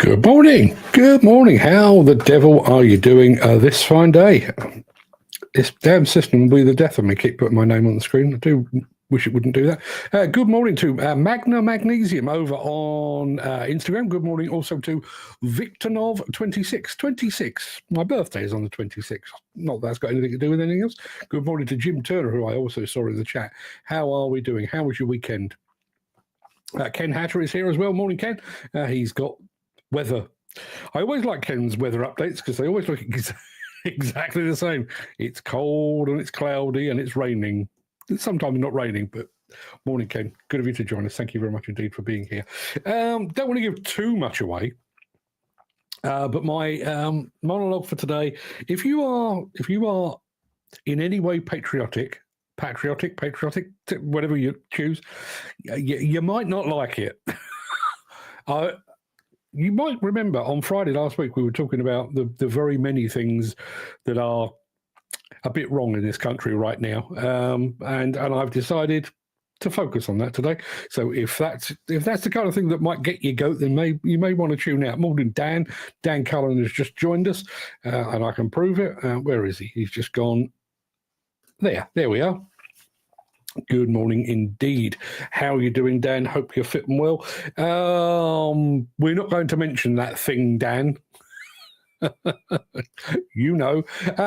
Good morning. Good morning. How the devil are you doing this fine day? This damn system will be the death of me. Keep putting my name on the screen. I do wish it wouldn't do that. Good morning to Magna Magnesium over on Instagram. Good morning also to Victornov26. 26. My birthday is on the 26th. Not that that's got anything to do with anything else. Good morning to Jim Turner, who I also saw in the chat. How are we doing? How was your weekend? Ken Hatter is here as well. Morning, Ken. He's got weather. I always like Ken's weather updates because they always look exactly the same. It's cold and it's cloudy and it's raining. It's sometimes not raining, but morning, Ken. Good of you to join us. Thank you very much indeed for being here. Don't want to give too much away, but my monologue for today. If you are in any way patriotic, whatever you choose, you might not like it. You might remember on Friday last week we were talking about the very many things that are a bit wrong in this country right now, and I've decided to focus on that today. So if that's the kind of thing that might get you goat, then you may want to tune out. Morning, Dan. Dan Cullen has just joined us, and I can prove it. Where is he? He's just gone. There we are. Good morning indeed. How are you doing, Dan? Hope you're fit and well. We're not going to mention that thing, Dan. You know.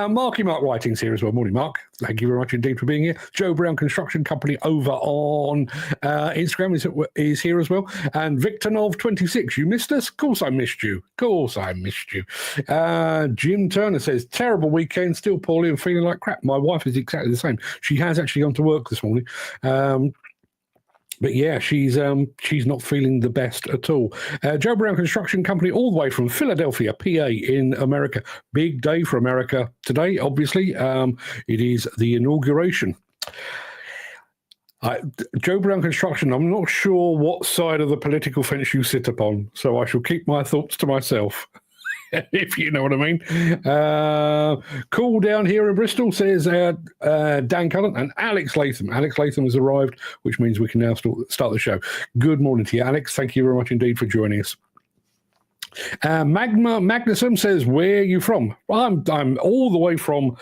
Mark Whiting's here as well. Morning, Mark. Thank you very much indeed for being here. Joe Brown Construction Company over on Instagram is here as well. And Victornov26, you missed us? Of course I missed you. Jim Turner says, terrible weekend, still poorly and feeling like crap. My wife is exactly the same. She has actually gone to work this morning. But yeah, she's not feeling the best at all. Joe Brown Construction Company, all the way from Philadelphia, PA, in America. Big day for America today, obviously. It is the inauguration. Joe Brown Construction, I'm not sure what side of the political fence you sit upon, so I shall keep my thoughts to myself. If you know what I mean. Cool down here in Bristol, says Dan Cullen and Alex Latham. Alex Latham has arrived, which means we can now start the show. Good morning to you, Alex. Thank you very much indeed for joining us. Magnusum says, where are you from? I'm all the way from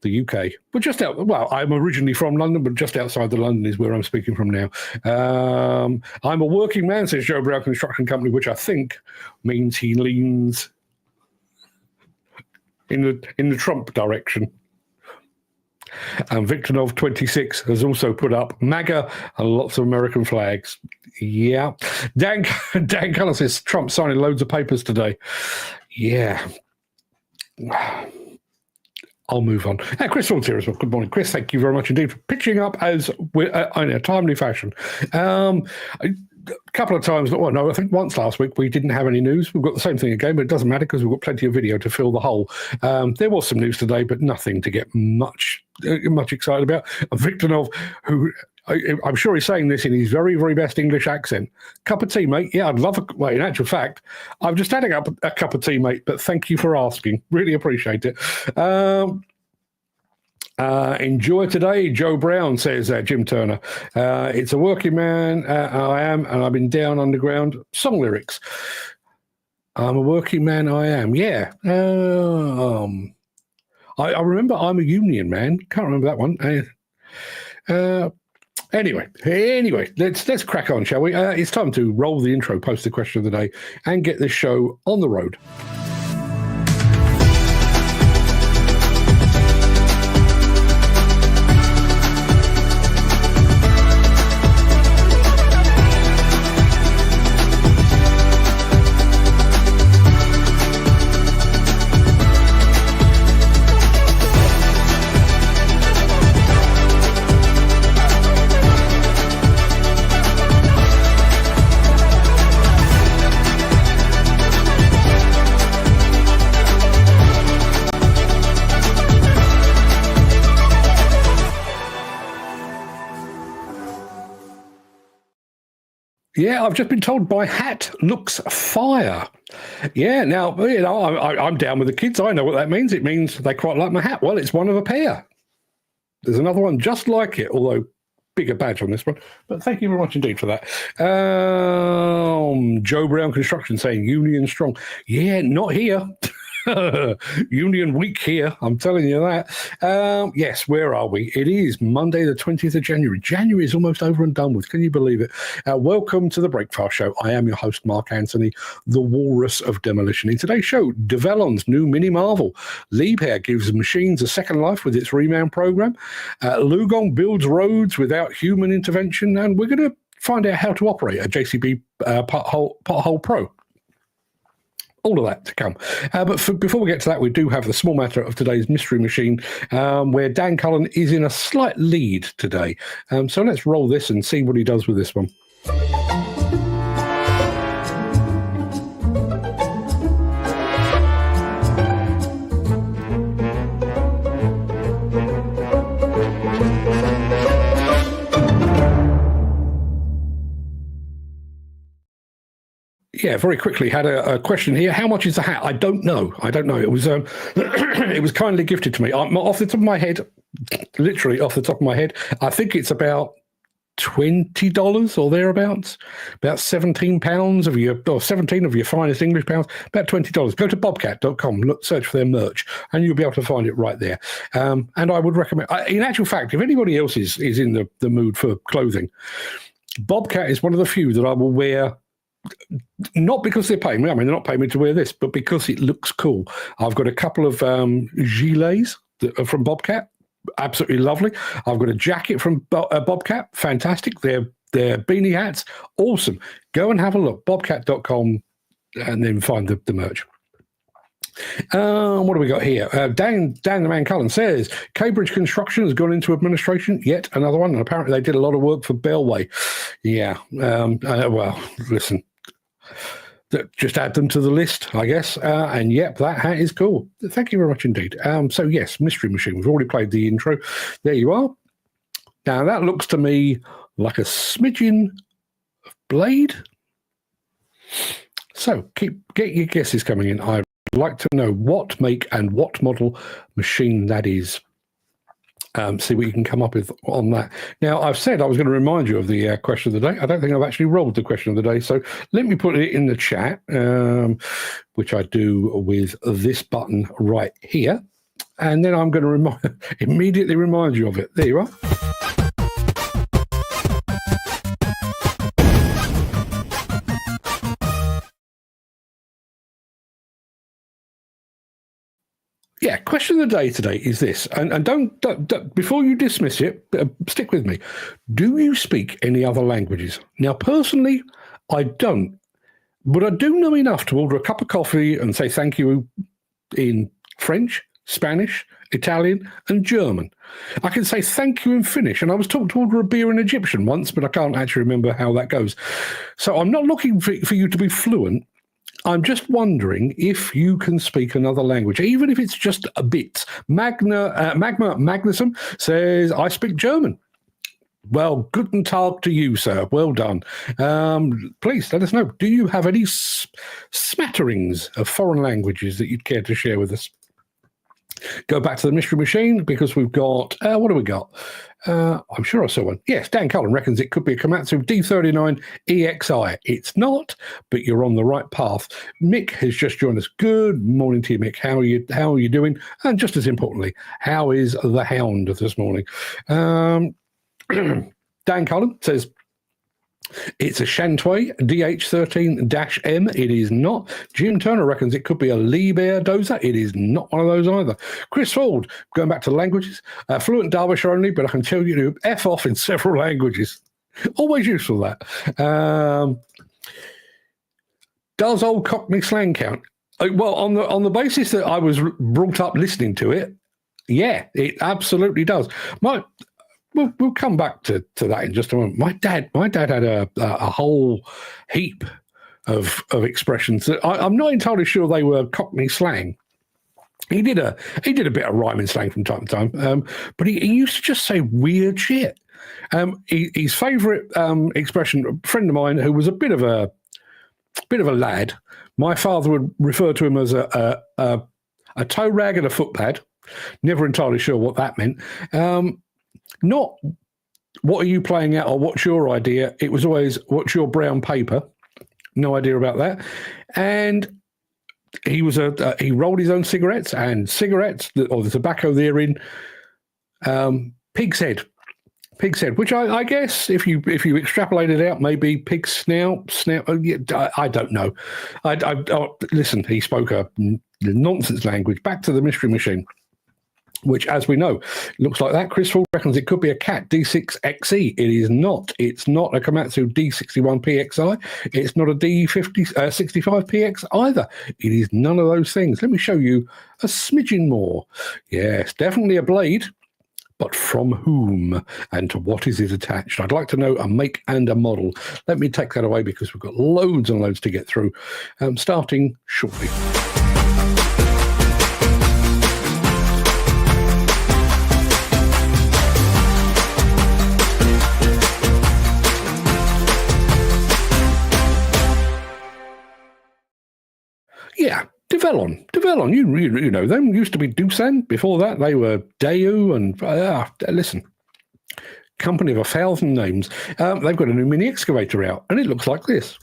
the UK, but just out. Well, I'm originally from London, but just outside the London is where I'm speaking from now. I'm a working man, says Joe Brown Construction Company, which I think means he leans in the Trump direction. And Victornov26 has also put up MAGA and lots of American flags. Yeah. Dan Cullen says Trump signing loads of papers today. Yeah. I'll move on. Chris Ford's here as well. Good morning, Chris. Thank you very much indeed for pitching up as in a timely fashion. A couple of times, well, no, I think once last week we didn't have any news. We've got the same thing again, but it doesn't matter because we've got plenty of video to fill the hole. There was some news today, but nothing to get much excited about. Victornov, who I'm sure he's saying this in his very, very best English accent. Cup of tea, mate? Yeah, I'd love well, in actual fact, I've just had a cup of tea, mate, but thank you for asking. Really appreciate it. Enjoy today, Joe Brown, says Jim Turner. It's a working man, I am, and I've been down underground. Song lyrics. I'm a working man, I am. Yeah. I remember I'm a union man. Can't remember that one. Anyway, let's crack on, shall we? It's time to roll the intro, post the question of the day, and get this show on the road. Yeah, I've just been told my hat looks fire. Yeah, now, I'm down with the kids. I know what that means. It means they quite like my hat. Well, it's one of a pair. There's another one just like it, although bigger badge on this one. But thank you very much indeed for that. Joe Brown Construction saying Union strong. Yeah, not here. Union week here, I'm telling you that. Yes, where are we? It is Monday the 20th of January. January is almost over and done with. Can you believe it? Welcome to the Breakfast Show. I am your host, Mark Anthony, the Walrus of Demolition. In today's show, Develon's new mini marvel. Liebherr gives machines a second life with its Reman program. LiuGong builds roads without human intervention, and we're going to find out how to operate a JCB Pothole Pro. All of that to come. But before we get to that, we do have the small matter of today's mystery machine, where Dan Cullen is in a slight lead today. So let's roll this and see what he does with this one. Yeah, very quickly, had a question here. How much is the hat? I don't know. It was it was kindly gifted to me. Off the top of my head, literally off the top of my head, I think it's about $20 or thereabouts. About £17 of your, or 17 of your finest English pounds. About $20. Go to bobcat.com, search for their merch, and you'll be able to find it right there. And I would recommend. In actual fact, if anybody else is in the mood for clothing, Bobcat is one of the few that I will wear. Not because they're paying me. I mean, they're not paying me to wear this, but because it looks cool. I've got a couple of gilets that are from Bobcat, absolutely lovely. I've got a jacket from Bobcat, fantastic. They're beanie hats, awesome. Go and have a look, bobcat.com, and then find the merch. What do we got here? Dan the Man Cullen says, Cambridge Construction has gone into administration, yet another one, and apparently they did a lot of work for Bellway. Yeah, well, listen, just add them to the list, I guess. And yep, that hat is cool. Thank you very much indeed. So yes, Mystery Machine. We've already played the intro. There you are. Now that looks to me like a smidgen of blade. So get your guesses coming in. I'd like to know what make and what model machine that is. See what you can come up with on that. Now, I've said I was going to remind you of the question of the day. I don't think I've actually rolled the question of the day, so let me put it in the chat, which I do with this button right here, and then I'm going to immediately remind you of it. There you are. Yeah, question of the day today is this, and don't before you dismiss it, stick with me. Do you speak any other languages? Now, personally, I don't, but I do know enough to order a cup of coffee and say thank you in French, Spanish, Italian, and German. I can say thank you in Finnish, and I was taught to order a beer in Egyptian once, but I can't actually remember how that goes. So I'm not looking for you to be fluent. I'm just wondering if you can speak another language, even if it's just a bit. Magma Magnusson says, I speak German. Well, guten Tag to you, sir. Well done. Please let us know. Do you have any smatterings of foreign languages that you'd care to share with us? Go back to the Mystery Machine, because we've got, what do we got? I'm sure I saw one. Yes, Dan Cullen reckons it could be a Komatsu D39 EXI. It's not, but you're on the right path. Mick has just joined us. Good morning to you, Mick. How are you doing? And just as importantly, how is the hound this morning? Dan Cullen says, it's a Shantway DH13-M. It is not. Jim Turner reckons it could be a Liebherr dozer. It is not one of those either. Chris Ford, going back to languages, fluent Derbyshire only, but I can tell you to F off in several languages. Always useful, that. Does old Cockney slang count? Well, on the basis that I was brought up listening to it, yeah, it absolutely does. We'll come back to that in just a moment. My dad had a whole heap of expressions that I'm not entirely sure they were Cockney slang. He did a bit of rhyming slang from time to time, but he used to just say weird shit. His favourite expression, a friend of mine who was a bit of a lad, my father would refer to him as a toe rag and a footpad. Never entirely sure what that meant. Not what are you playing at, or what's your idea? It was always, what's your brown paper? No idea about that. And he was he rolled his own cigarettes, and cigarettes, or the tobacco therein, pig's head. Pig's head, which I guess if you extrapolate it out, maybe pig snout. I don't know. Listen, he spoke a nonsense language. Back to the mystery machine, which, as we know, looks like that. Chris Ford reckons it could be a cat D6XE. It is not. It's not a Komatsu D61PXI. It's not a D65PX either. It is none of those things. Let me show you a smidgen more. Yes, definitely a blade. But from whom and to what is it attached? I'd like to know a make and a model. Let me take that away because we've got loads and loads to get through, starting shortly. Yeah. Develon, you know them. Used to be Doosan. Before that, they were Daewoo, and listen, company of 1,000 names. They've got a new mini excavator out, and it looks like this.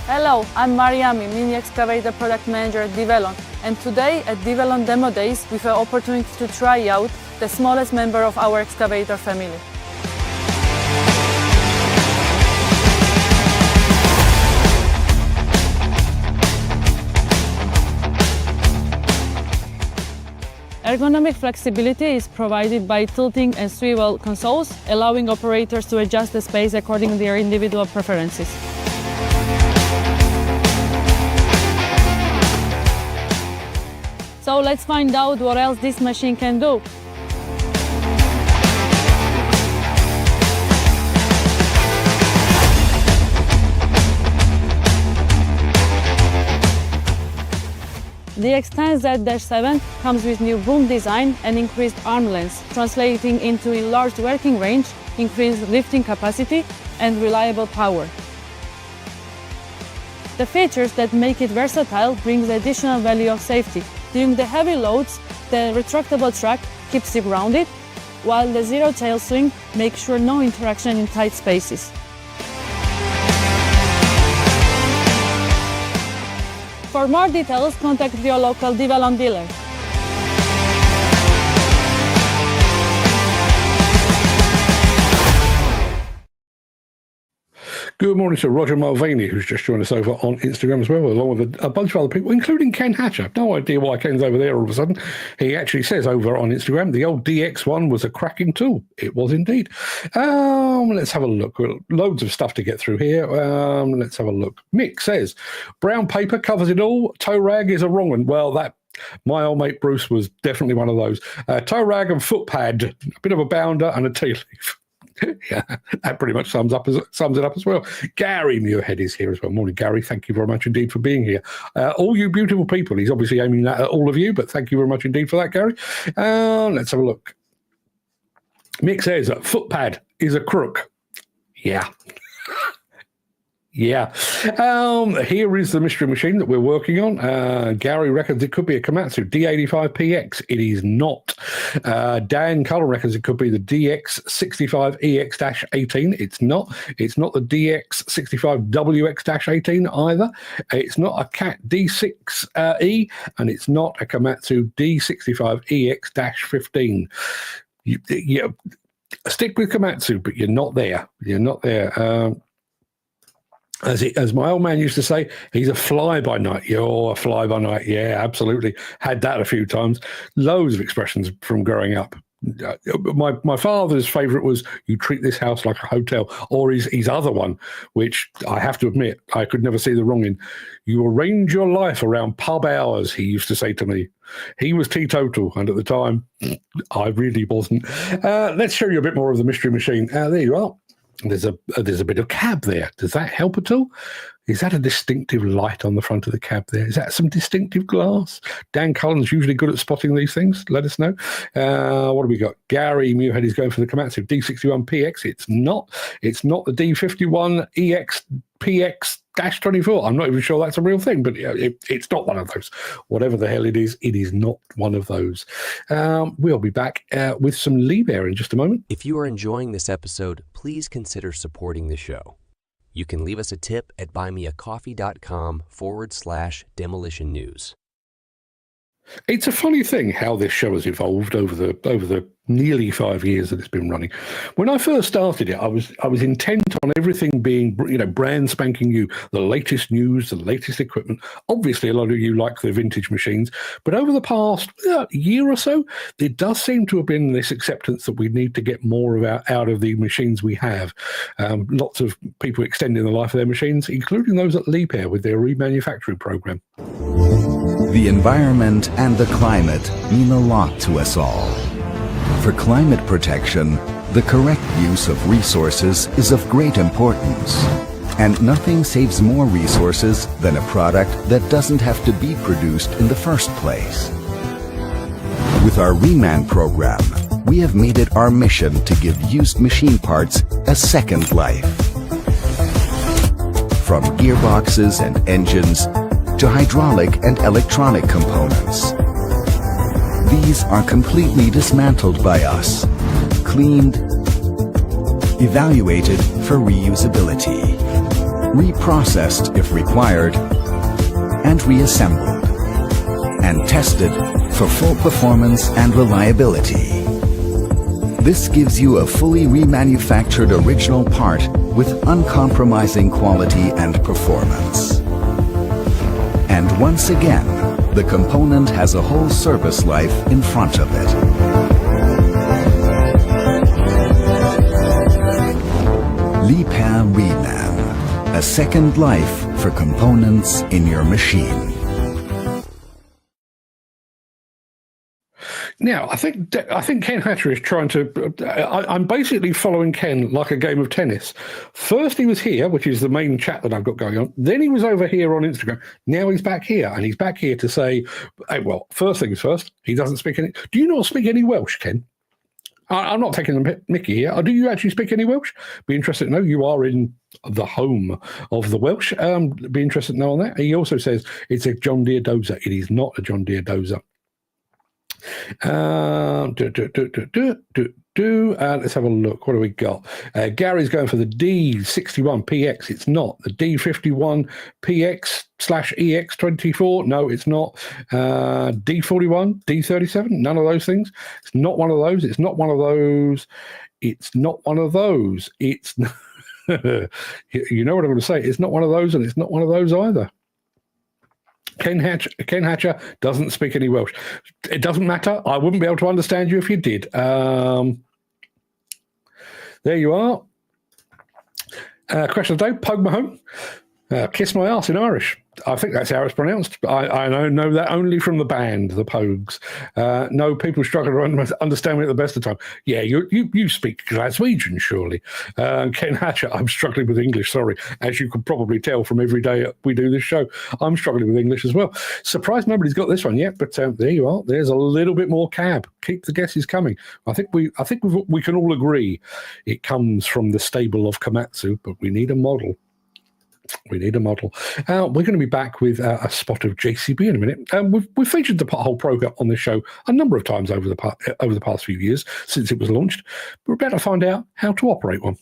Hello, I'm Mariami, mini excavator product manager at Develon, and today at Develon Demo Days, we have an opportunity to try out the smallest member of our excavator family. Ergonomic flexibility is provided by tilting and swivel consoles, allowing operators to adjust the space according to their individual preferences. So let's find out what else this machine can do. The X10Z-7 comes with new boom design and increased arm length, translating into enlarged working range, increased lifting capacity, and reliable power. The features that make it versatile brings the additional value of safety. During the heavy loads, the retractable track keeps you grounded, while the zero tail swing makes sure no interaction in tight spaces. For more details, contact your local Develon dealer. Good morning to Roger Mulvaney, who's just joined us over on Instagram as well, along with a bunch of other people, including Ken Hatcher. No idea why Ken's over there all of a sudden. He actually says over on Instagram, the old DX1 was a cracking tool. It was indeed. Let's have a look. Loads of stuff to get through here. Let's have a look. Mick says, brown paper covers it all. Toe rag is a wrong one. Well, my old mate Bruce was definitely one of those. Toe rag and foot pad, a bit of a bounder and a tea leaf. Yeah, that pretty much sums it up as well. Gary Muirhead is here as well. Morning, Gary. Thank you very much indeed for being here. All you beautiful people. He's obviously aiming that at all of you, but thank you very much indeed for that, Gary. Let's have a look. Mick says foot pad is a crook. Yeah. Yeah. Here is the mystery machine that we're working on. Gary reckons it could be a Komatsu D85PX. It is not. Dan Cullen reckons it could be the DX65EX-18. It's not. It's not the DX65WX-18 either. It's not a CAT D6E, and it's not a Komatsu D65EX-15. You stick with Komatsu, but you're not there. You're not there. As my old man used to say, he's a fly-by-night. You're a fly-by-night. Yeah, absolutely. Had that a few times. Loads of expressions from growing up. My father's favourite was, you treat this house like a hotel, or his other one, which I have to admit, I could never see the wrong in. You arrange your life around pub hours, he used to say to me. He was teetotal, and at the time, I really wasn't. Let's show you a bit more of the mystery machine. There you are. There's a bit of cab there. Does that help at all? Is that a distinctive light on the front of the cab there? Is that some distinctive glass? Dan Cullen's usually good at spotting these things. Let us know. What have we got? Gary Muirhead is going for the Komatsu D61PX. It's not. It's not the D51EX PX 24. I'm not even sure that's a real thing, but it's not one of those. Whatever the hell it is not one of those. We'll be back with some Liebherr in just a moment. If you are enjoying this episode, please consider supporting the show. You can leave us a tip at buymeacoffee.com/demolition news. It's a funny thing how this show has evolved over the nearly 5 years that it's been running. When I first started it, I was intent on everything being, brand spanking new, the latest news, the latest equipment. Obviously, a lot of you like the vintage machines, but over the past year or so, there does seem to have been this acceptance that we need to get more out of the machines we have. Lots of people extending the life of their machines, including those at Liebherr with their remanufacturing program. The environment and the climate mean a lot to us all. For climate protection, the correct use of resources is of great importance. And nothing saves more resources than a product that doesn't have to be produced in the first place. With our Reman program, we have made it our mission to give used machine parts a second life. From gearboxes and engines to hydraulic and electronic components. These are completely dismantled by us, cleaned, evaluated for reusability, reprocessed if required, and reassembled, and tested for full performance and reliability. This gives you a fully remanufactured original part with uncompromising quality and performance. And once again, the component has a whole service life in front of it. Liebherr Reman, a second life for components in your machine. Now, I think Ken Hatcher is trying to... I'm basically following Ken like a game of tennis. First he was here, which is the main chat that I've got going on. Then he was over here on Instagram. Now he's back here, and he's back here to say, hey, well, first things first, he doesn't speak any... Do you not speak any Welsh, Ken? I'm not taking the mickey here. Do you actually speak any Welsh? Be interested to know. You are in the home of the Welsh. Be interested to know on that. He also says it's a John Deere dozer. It is not a John Deere dozer. Let's have a look. What do we got? Gary's going for the D61PX. It's not. The D51PX/EX24. No, it's not. D41, D37. None of those things. It's not one of those. It's not one of those. It's not one of those. It's you know what I'm going to say. It's not one of those, and it's not one of those either. Ken Hatcher doesn't speak any Welsh. It doesn't matter. I wouldn't be able to understand you if you did. There you are. Question of the day, Pug Mahone. Kiss my arse in Irish. I think that's how it's pronounced. I know that only from the band, the Pogues. No, people struggle to understand me at the best of the time. Yeah, you speak Glaswegian, surely. Ken Hatcher, I'm struggling with English, sorry. As you could probably tell from every day we do this show, I'm struggling with English as well. Surprised nobody's got this one yet, but there you are. There's a little bit more cab. Keep the guesses coming. I think we can all agree it comes from the stable of Komatsu, but we need a model. We need a model. We're going to be back with a spot of JCB in a minute. We've featured the Pothole program on this show a number of times over the past few years since it was launched. We're about to find out how to operate one.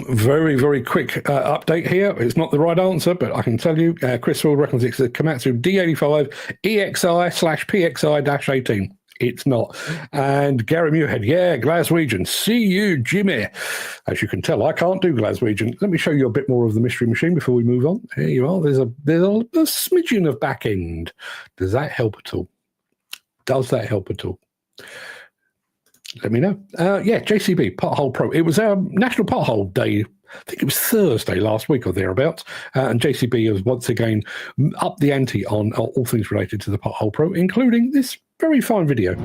Very, very quick update here. It's not the right answer, but I can tell you, Chris Ford reckons it's a Komatsu D85 EXI/PXI-18. It's not. And Gary Muirhead, yeah, Glaswegian. See you, Jimmy. As you can tell, I can't do Glaswegian. Let me show you a bit more of the mystery machine before we move on. Here you are. There's a smidgen of back end. Does that help at all? Does that help at all? Let me know. Yeah, JCB, Pothole Pro. It was our National Pothole Day I think it was Thursday last week or thereabouts, and JCB has once again upped the ante on all things related to the Pothole Pro, including this very fine video.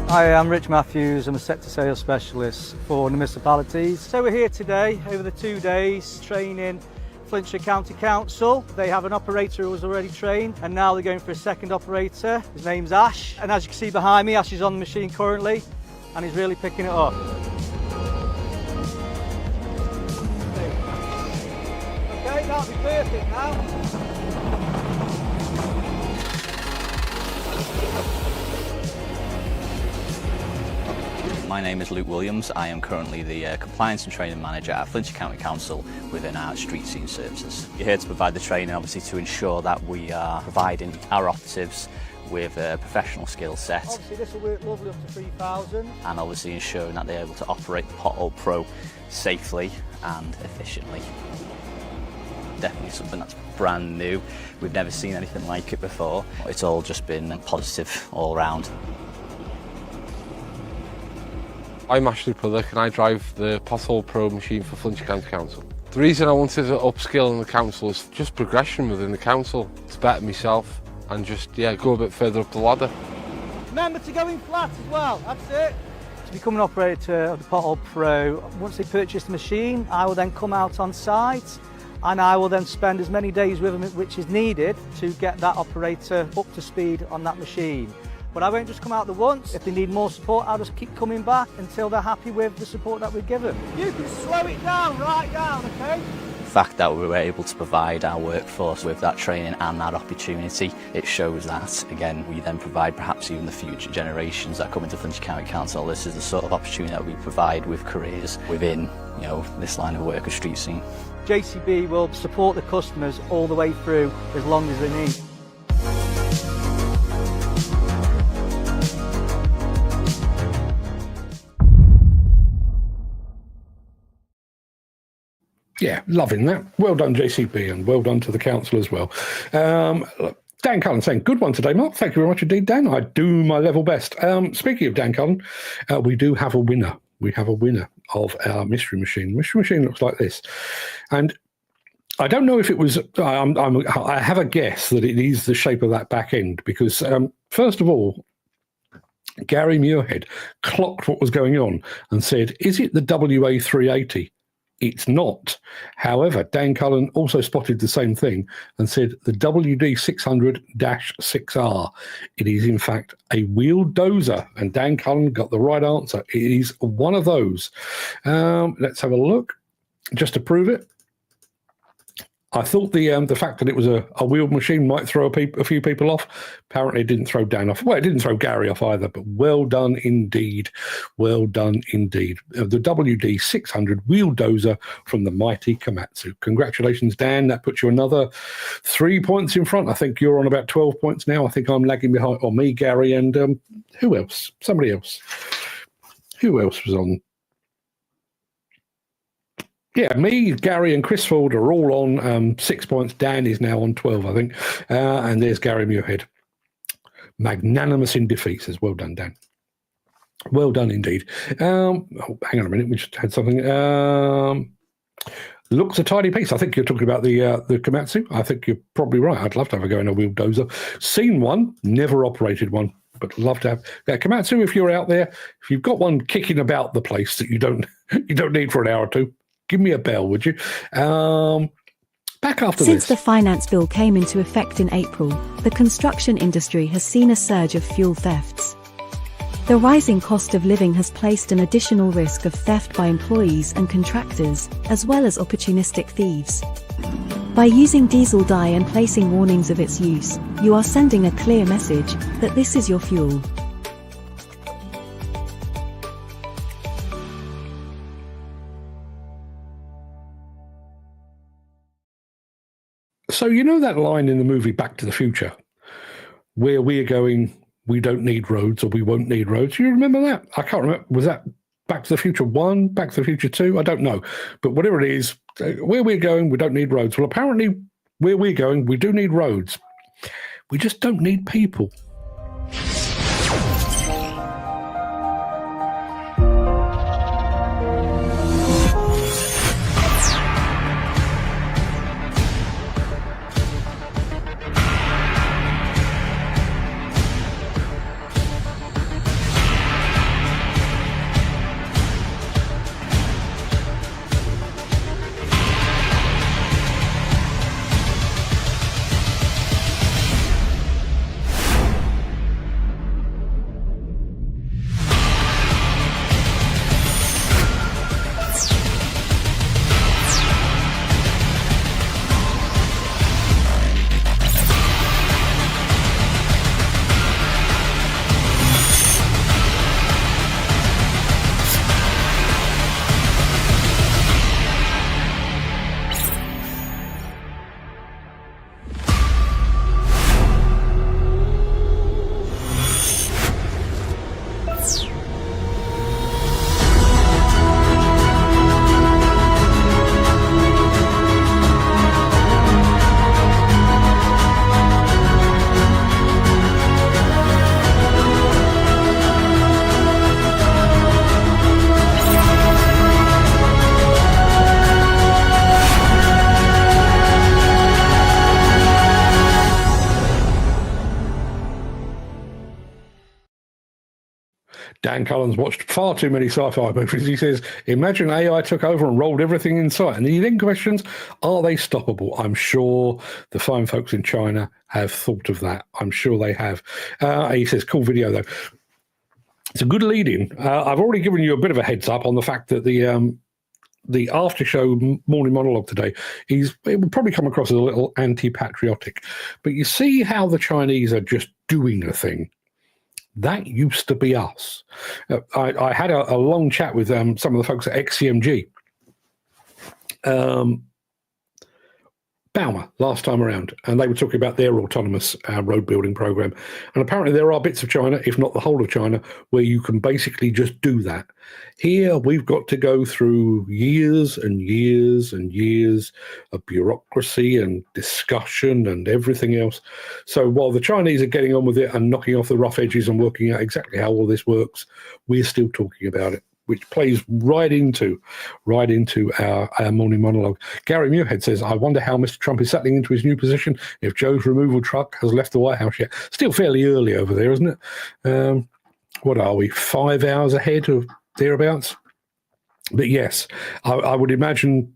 Hi, I'm Rich Matthews. I'm a sector sales specialist for the municipalities. So we're here today over the 2 days training Flintshire County Council. They have an operator who was already trained and now they're going for a second operator. His name's Ash, and as you can see behind me, Ash is on the machine currently and he's really picking it up. Okay, that'll be perfect now. My name is Luke Williams. I am currently the Compliance and Training Manager at Flintshire County Council within our Street Scene Services. We're here to provide the training, obviously, to ensure that we are providing our operatives with a professional skill set. Obviously this will work lovely up to 3,000. And obviously ensuring that they're able to operate the Pothole Pro safely and efficiently. Definitely something that's brand new. We've never seen anything like it before. It's all just been positive all round. I'm Ashley Pullock and I drive the Pothole Pro machine for Flintshire County Council. The reason I wanted to upskill in the council is just progression within the council, to better myself and just go a bit further up the ladder. Remember to go in flat as well, that's it. To become an operator of the Pothole Pro, once they purchase the machine, I will then come out on site and I will then spend as many days with them which is needed to get that operator up to speed on that machine. But I won't just come out the once. If they need more support, I'll just keep coming back until they're happy with the support that we give them. You can slow it down, right down, okay? The fact that we were able to provide our workforce with that training and that opportunity, it shows that, again, we then provide perhaps even the future generations that come into Flintshire County Council. This is the sort of opportunity that we provide with careers within, this line of work of street scene. JCB will support the customers all the way through as long as they need. Yeah, loving that. Well done, JCB, and well done to the council as well. Dan Cullen saying, good one today, Mark. Thank you very much indeed, Dan. I do my level best. Speaking of Dan Cullen, we do have a winner. We have a winner of our mystery machine. Mystery machine looks like this. And I don't know if it was, I have a guess that it is the shape of that back end because, first of all, Gary Muirhead clocked what was going on and said, is it the WA380? It's not. However, Dan Cullen also spotted the same thing and said the WD600-6R. It is, in fact, a wheel dozer. And Dan Cullen got the right answer. It is one of those. Let's have a look just to prove it. I thought the fact that it was a wheeled machine might throw a few people off. Apparently it didn't throw Dan off. Well, it didn't throw Gary off either, but well done indeed. Well done indeed. The WD600 wheel dozer from the mighty Komatsu. Congratulations, Dan. That puts you another 3 points in front. I think you're on about 12 points now. I think I'm lagging behind, or me, Gary, and who else? Somebody else. Who else was on? Yeah, me, Gary, and Chris Ford are all on 6 points. Dan is now on 12, I think. And there's Gary Muirhead. Magnanimous in defeat, says, well done, Dan. Well done indeed. Hang on a minute, we just had something. Looks a tidy piece. I think you're talking about the Komatsu. I think you're probably right. I'd love to have a go in a wheel dozer. Seen one, never operated one, but love to have. Komatsu, if you're out there, if you've got one kicking about the place that you don't need for an hour or two, give me a bell, would you? Back after Since this. the finance bill came into effect in April, the construction industry has seen a surge of fuel thefts. The rising cost of living has placed an additional risk of theft by employees and contractors, as well as opportunistic thieves. By using diesel dye and placing warnings of its use, you are sending a clear message that this is your fuel. So you know that line in the movie Back to the Future where we're going, we don't need roads or we won't need roads? You remember that? I can't remember. Was that Back to the Future 1, Back to the Future 2? I don't know. But whatever it is, where we're going, we don't need roads. Well, apparently where we're going, we do need roads. We just don't need people. Dan Cullen's watched far too many sci-fi movies. He says, imagine AI took over and rolled everything in sight. And he then questions, are they stoppable? I'm sure the fine folks in China have thought of that. I'm sure they have. He says, cool video, though. It's a good lead-in. I've already given you a bit of a heads up on the fact that the after-show morning monologue today, it will probably come across as a little anti-patriotic. But you see how the Chinese are just doing a thing. That used to be us. I had a long chat with some of the folks at XCMG. Balmer last time around, and they were talking about their autonomous road building program. And apparently there are bits of China, if not the whole of China, where you can basically just do that. Here we've got to go through years and years and years of bureaucracy and discussion and everything else. So while the Chinese are getting on with it and knocking off the rough edges and working out exactly how all this works, we're still talking about it, which plays right into our morning monologue. Gary Muirhead says, I wonder how Mr. Trump is settling into his new position if Joe's removal truck has left the White House yet. Still fairly early over there, isn't it? What are we, 5 hours ahead of thereabouts? But yes, I would imagine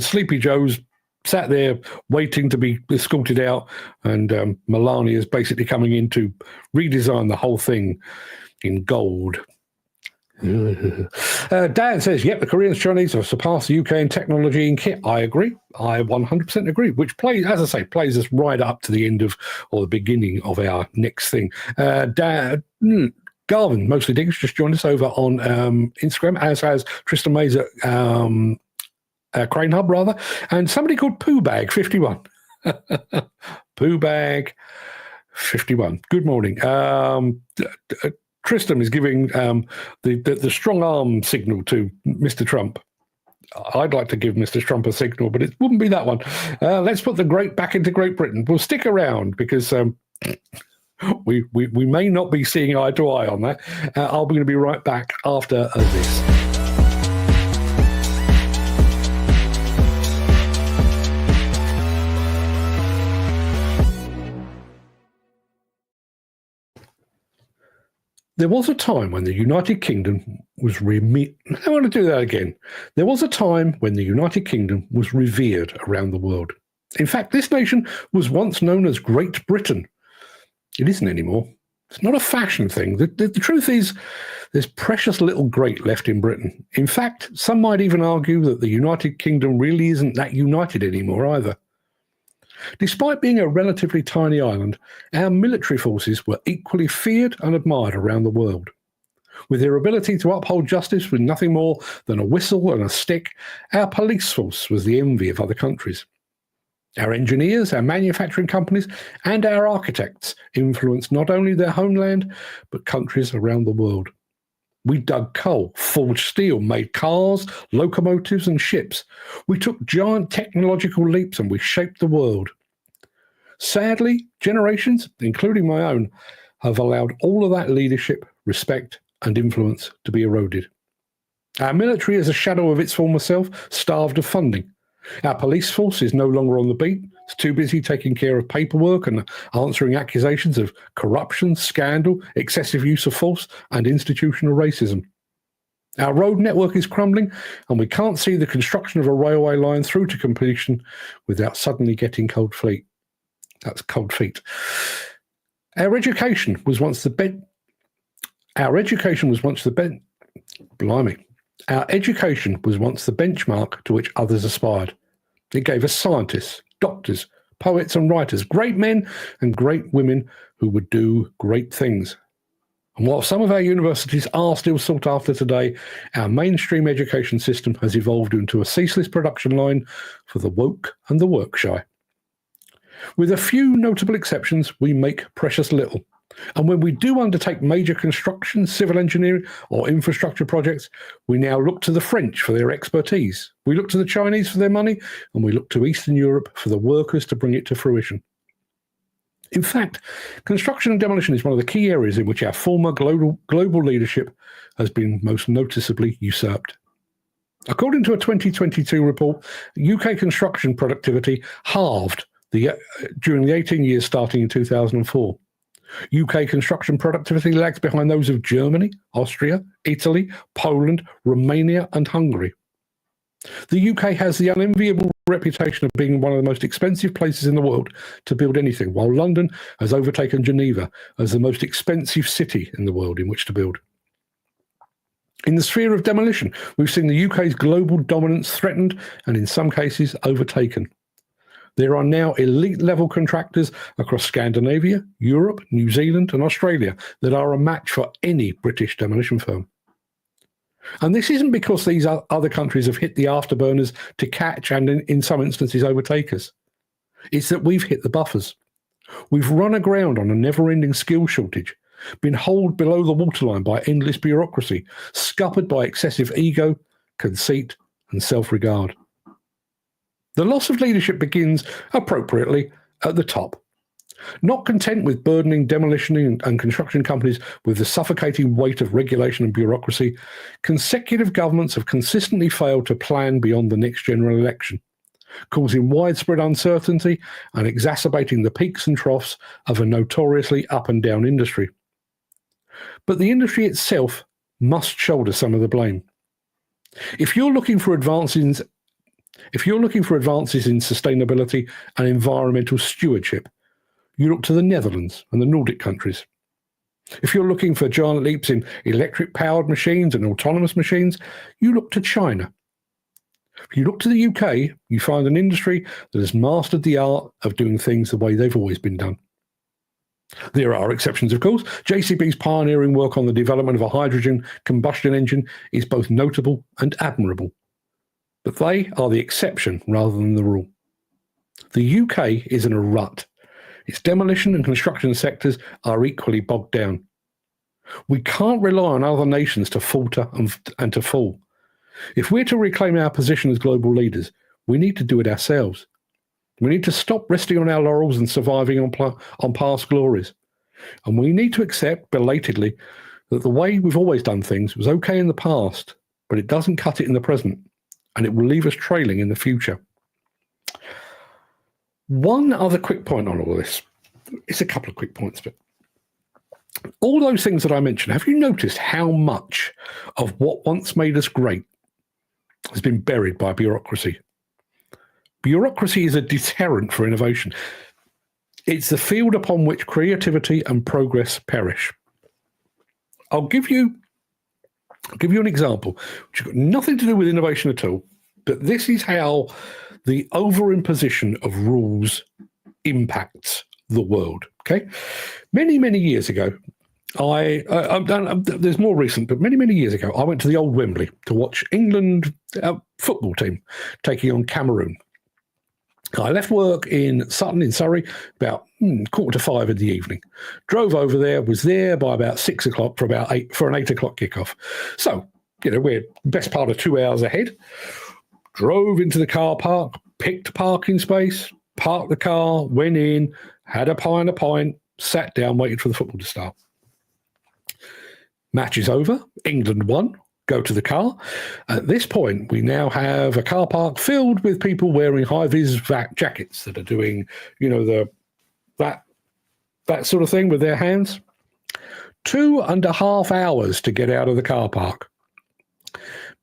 Sleepy Joe's sat there waiting to be escorted out, and Melania is basically coming in to redesign the whole thing in gold. Dan says, yep, the Koreans, Chinese have surpassed the UK in technology and kit. I agree. I 100% agree, which plays, as I say, plays us right up to the end of, or the beginning of our next thing. Garvin, mostly Diggers, just joined us over on Instagram, as has Tristan Mays at Crane Hub, rather, and somebody called Pooh Bag 51. Pooh Bag 51. Good morning. Tristan is giving the strong arm signal to Mr. Trump. I'd like to give Mr. Trump a signal, but it wouldn't be that one. Let's put the great back into Great Britain. We'll stick around because we may not be seeing eye to eye on that. I'll be going to be right back after this. There was a time when the United Kingdom was I want to do that again. There was a time when the United Kingdom was revered around the world. In fact, this nation was once known as Great Britain. It isn't anymore. It's not a fashion thing. The truth is, there's precious little great left in Britain. In fact, some might even argue that the United Kingdom really isn't that united anymore either. Despite being a relatively tiny island, our military forces were equally feared and admired around the world. With their ability to uphold justice with nothing more than a whistle and a stick, our police force was the envy of other countries. Our engineers, our manufacturing companies, and our architects influenced not only their homeland, but countries around the world. We dug coal, forged steel, made cars, locomotives, and ships. We took giant technological leaps and we shaped the world. Sadly, generations, including my own, have allowed all of that leadership, respect, and influence to be eroded. Our military is a shadow of its former self, starved of funding. Our police force is no longer on the beat. It's too busy taking care of paperwork and answering accusations of corruption, scandal, excessive use of force, and institutional racism. Our road network is crumbling, and we can't see the construction of a railway line through to completion without suddenly getting cold feet. That's cold feet. Our education was once the benchmark to which others aspired. It gave us scientists, doctors, poets and writers, great men and great women who would do great things. And while some of our universities are still sought after today, our mainstream education system has evolved into a ceaseless production line for the woke and the work shy. With a few notable exceptions, we make precious little. And when we do undertake major construction, civil engineering, or infrastructure projects, we now look to the French for their expertise. We look to the Chinese for their money, and we look to Eastern Europe for the workers to bring it to fruition. In fact, construction and demolition is one of the key areas in which our former global leadership has been most noticeably usurped. According to a 2022 report, UK construction productivity halved during the 18 years starting in 2004. UK construction productivity lags behind those of Germany, Austria, Italy, Poland, Romania, and Hungary. The UK has the unenviable reputation of being one of the most expensive places in the world to build anything, while London has overtaken Geneva as the most expensive city in the world in which to build. In the sphere of demolition, we've seen the UK's global dominance threatened and in some cases overtaken. There are now elite-level contractors across Scandinavia, Europe, New Zealand and Australia that are a match for any British demolition firm. And this isn't because these other countries have hit the afterburners to catch and in some instances overtake us. It's that we've hit the buffers. We've run aground on a never-ending skill shortage, been holed below the waterline by endless bureaucracy, scuppered by excessive ego, conceit and self-regard. The loss of leadership begins, appropriately, at the top. Not content with burdening demolition and construction companies with the suffocating weight of regulation and bureaucracy, consecutive governments have consistently failed to plan beyond the next general election, causing widespread uncertainty and exacerbating the peaks and troughs of a notoriously up and down industry. But the industry itself must shoulder some of the blame. If you're looking for advances in sustainability and environmental stewardship, you look to the Netherlands and the Nordic countries. If you're looking for giant leaps in electric-powered machines and autonomous machines, you look to China. If you look to the UK, you find an industry that has mastered the art of doing things the way they've always been done. There are exceptions, of course. JCB's pioneering work on the development of a hydrogen combustion engine is both notable and admirable. But they are the exception rather than the rule. The UK is in a rut. Its demolition and construction sectors are equally bogged down. We can't rely on other nations to falter and to fall. If we're to reclaim our position as global leaders, we need to do it ourselves. We need to stop resting on our laurels and surviving on past glories. And we need to accept, belatedly, that the way we've always done things was okay in the past, but it doesn't cut it in the present, and it will leave us trailing in the future. One other quick point on all this. It's a couple of quick points, but all those things that I mentioned, have you noticed how much of what once made us great has been buried by bureaucracy? Bureaucracy is a deterrent for innovation. It's the field upon which creativity and progress perish. I'll give you an example, which has got nothing to do with innovation at all, but this is how the overimposition of rules impacts the world. Okay, many years ago, there's more recent, but many years ago, I went to the old Wembley to watch England football team taking on Cameroon. I left work in Sutton in Surrey about 4:45 in the evening. Drove over there, was there by about 6 o'clock for an 8 o'clock kickoff. So, we're best part of 2 hours ahead. Drove into the car park, picked a parking space, parked the car, went in, had a pint, sat down, waited for the football to start. Match is over. England won. Go to the car. At this point, we now have a car park filled with people wearing high-vis jackets that are doing, that sort of thing with their hands. 2.5 hours to get out of the car park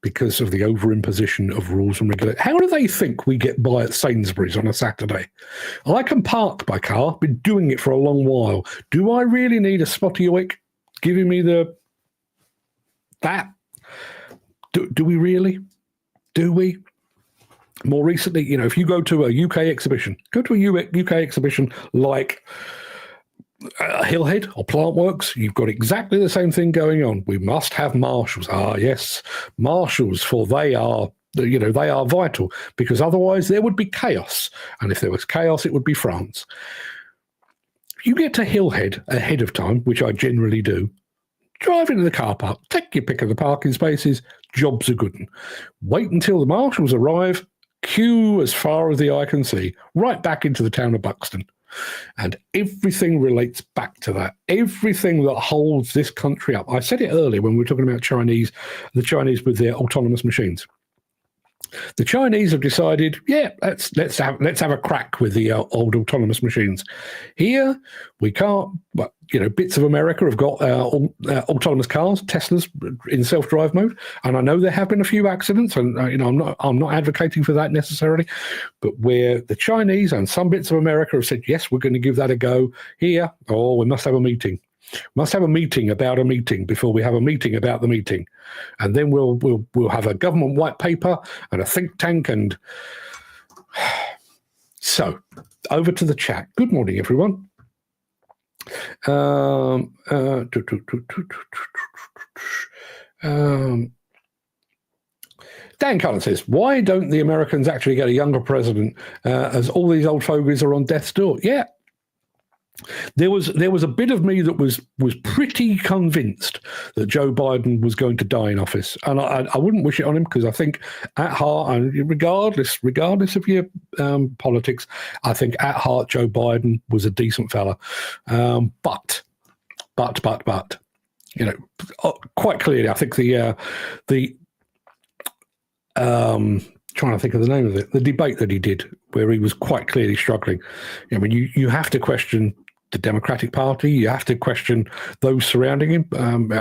because of the overimposition of rules and regulations. How do they think we get by at Sainsbury's on a Saturday? I can park my car, been doing it for a long while. Do I really need a spotty wick giving me that? Do we really? Do we? More recently, if you go to a UK exhibition, like Hillhead or Plant Works, you've got exactly the same thing going on. We must have marshals. Ah, yes, marshals, for they are vital, because otherwise there would be chaos. And if there was chaos, it would be France. If you get to Hillhead ahead of time, which I generally do, drive into the car park, take your pick of the parking spaces, job's a good one. Wait until the marshals arrive, queue as far as the eye can see, right back into the town of Buxton. And everything relates back to that. Everything that holds this country up. I said it earlier when we were talking about the Chinese with their autonomous machines. The Chinese have decided, yeah, let's have a crack with the old autonomous machines. Here, we can't. But bits of America have got autonomous cars, Teslas in self-drive mode, and I know there have been a few accidents, and I'm not advocating for that necessarily, but where the Chinese and some bits of America have said, yes, we're going to give that a go. Here, we must have a meeting. Must have a meeting about a meeting before we have a meeting about the meeting, and then we'll have a government white paper and a think tank. And so, over to the chat. Good morning, everyone. Dan Cullen says, "Why don't the Americans actually get a younger president? As all these old fogies are on death's door." Yeah. There was a bit of me that was pretty convinced that Joe Biden was going to die in office, and I wouldn't wish it on him, because I think at heart, and regardless of your politics, I think at heart Joe Biden was a decent fella. But quite clearly, I think the trying to think of the name of it, the debate that he did, where he was quite clearly struggling. I mean, you have to question the Democratic Party. You have to question those surrounding him,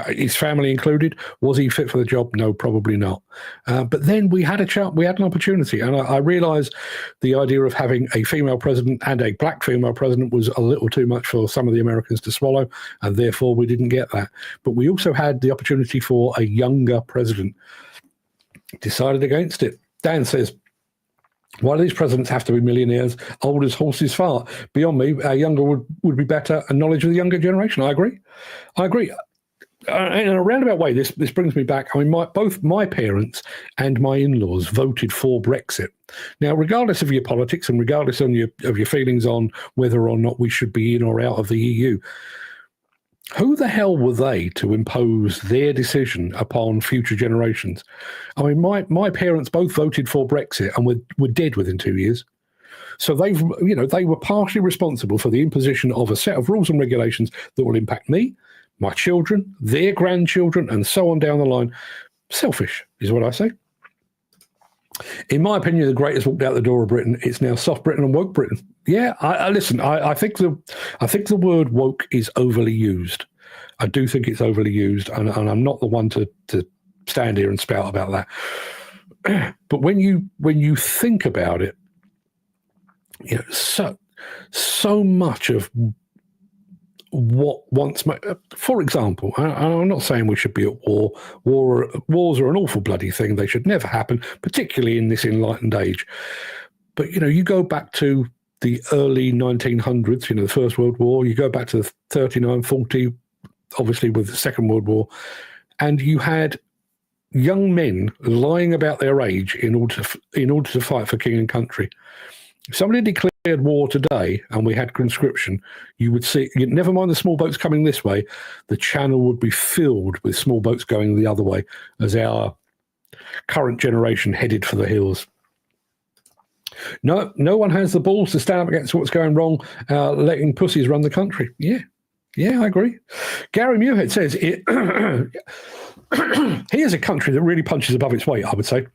his family included. Was he fit for the job? No, probably not. But then we had an opportunity, and I realised the idea of having a female president and a black female president was a little too much for some of the Americans to swallow, and therefore we didn't get that. But we also had the opportunity for a younger president. Decided against it. Dan says, "Why do these presidents have to be millionaires, old as horses fart? Beyond me, a younger would be better, and knowledge of the younger generation." I agree. In a roundabout way, this brings me back. I mean, both my parents and my in-laws voted for Brexit. Now, regardless of your politics and regardless of your feelings on whether or not we should be in or out of the EU, who the hell were they to impose their decision upon future generations? I mean, my parents both voted for Brexit and were dead within 2 years. So they were partially responsible for the imposition of a set of rules and regulations that will impact me, my children, their grandchildren, and so on down the line. Selfish is what I say. In my opinion, the greatest walked out the door of Britain. It's now soft Britain and woke Britain. Yeah, I listen. I think the word woke is overly used. I do think it's overly used, and I'm not the one to stand here and spout about that. But when you think about it, so much of what once, for example, I'm not saying we should be at war. Wars are an awful bloody thing. They should never happen, particularly in this enlightened age. But you go back to the early 1900s, the First World War. You go back to the 39, 40, obviously with the Second World War, and you had young men lying about their age in order to fight for king and country. If somebody declared war today and we had conscription, you would see, never mind the small boats coming this way, the channel would be filled with small boats going the other way as our current generation headed for the hills. No one has the balls to stand up against what's going wrong, letting pussies run the country. Yeah, I agree. Gary Muirhead says, here's a country that really punches above its weight, I would say.